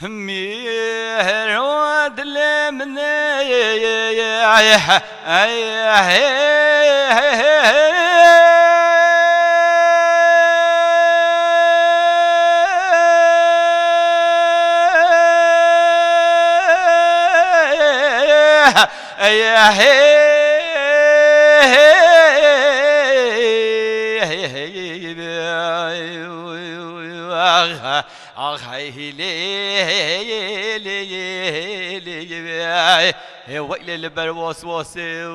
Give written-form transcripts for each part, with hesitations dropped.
ميرود لمني ويل البرواس واسي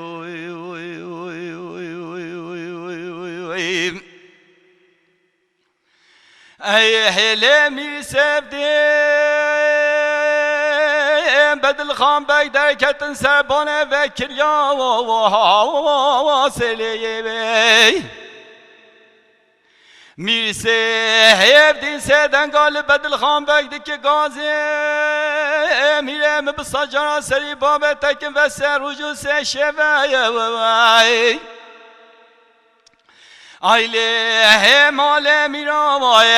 اي حلمي سبدين بدل خان بيدر كتن سربانه وكر يا واسلي میرسه هفدین سدن گال بدل خان بگدی که گازی میره بساجارا سری باب تکن و سر رجو سه شوی ایله مال میرا وای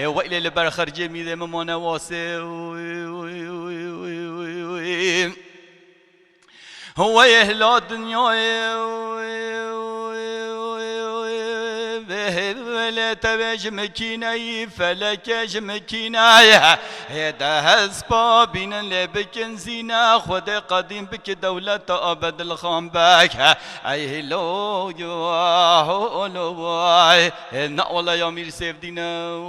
ويل البرخر جميل ممونا واسي هو يهلا الدنيا ولا تبج مكيناي فلكج مكيناي هدهز بابين لبكن زينا خد قديم بك دولة أبد الخان باك أي لو يوه نقول يا مير سيف دينا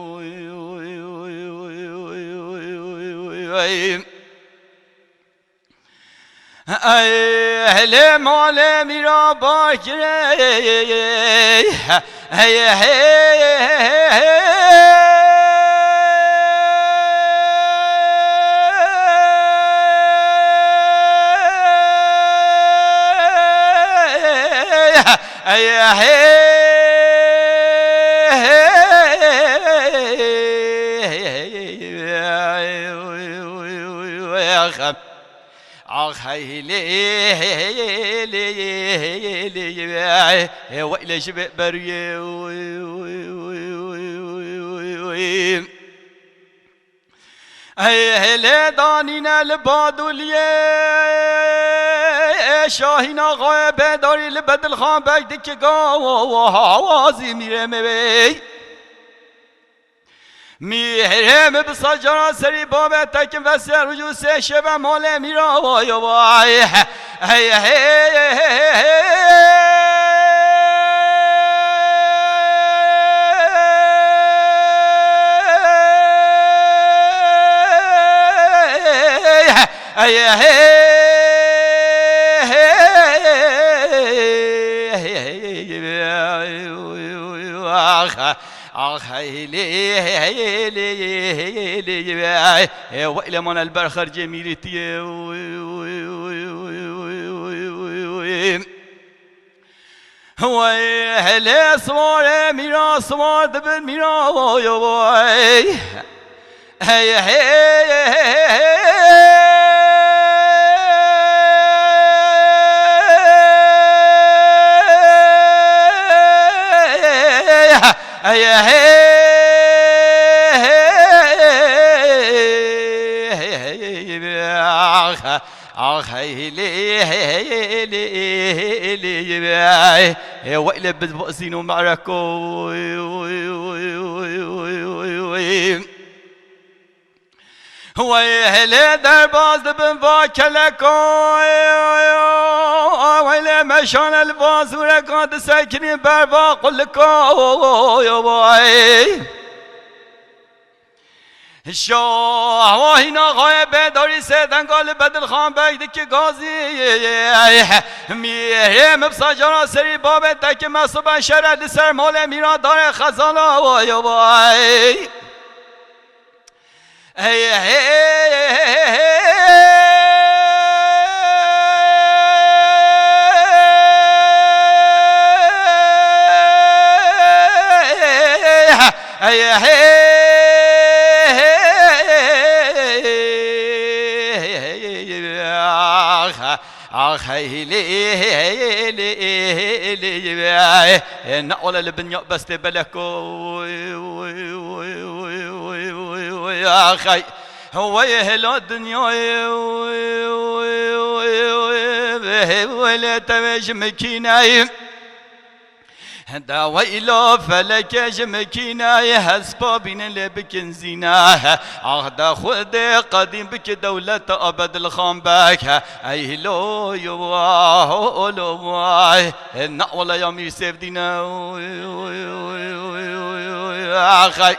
اهل مال میرا باکره وإلى شبه بريه اهل دانینا لبادولیه شاهینا غایبه داری لبدل خان بگدی که گاوازی میره میبی میرم بساجارا سری بابه تکن و سر رجوع سه شبه مال میرا وای وای وإلى من البرخر جميلتي هو هلا صوار ميرا صوار دبل ميرا واي وإلى بزبقسين ومعركو هو هلا درباز بن باكلكو وإلى مشان الباز ورقاد ساكنين بربا قلكو يا باي شاه واهینا غایبه داری سیدن گال بدل خان بگدی که گازی میرم بساجارا سری بابه تک مصوبه شرد سر مال میرا داره خزانا وای وای ای آخ هيلي نقول البنيا بس تبلكو يا أخي هو يهلا الدنيا ولا تمش مكيناي دا ويلو فلك جمكيناي هسبا بين اللي بكنزيناه دا خود قديم بك دولة أبد الخان باك أي لو يواه لو نقول يا مير سيف دينا أخي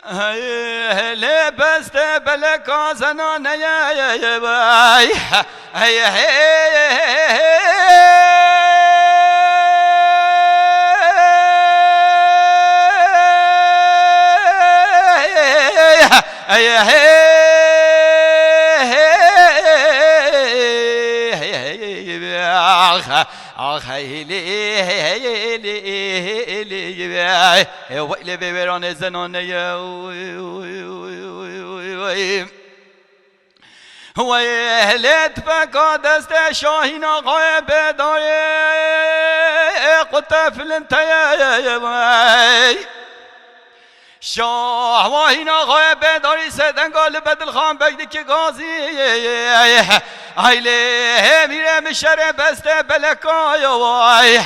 هي بس تبلك زنان يا باي هي ويلي بيران زنان يا هو يهلت فكا دست شاهين غايب داري قطف الانتيا شاه واهینا غایب داری سدن قال بدل خان بگدی که غازی ایله میره مشره بسته بلکای وای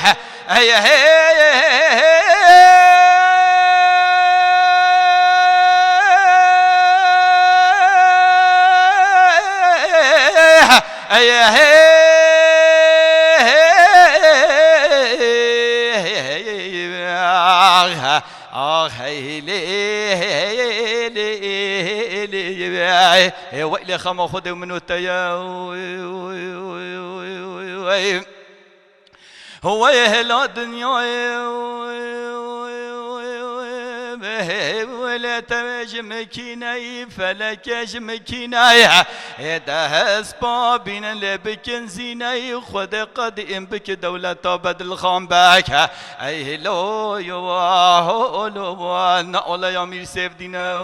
ويلي خما خذوا منو التيا هو يهلا الدنيا ولا تجمكيناي فلك جمكيناي دهس بابين اللي بكنزيناي خد قد ام بك دولة أبد الخان باك اي لو يواه لو نقول يا مير سيف دينا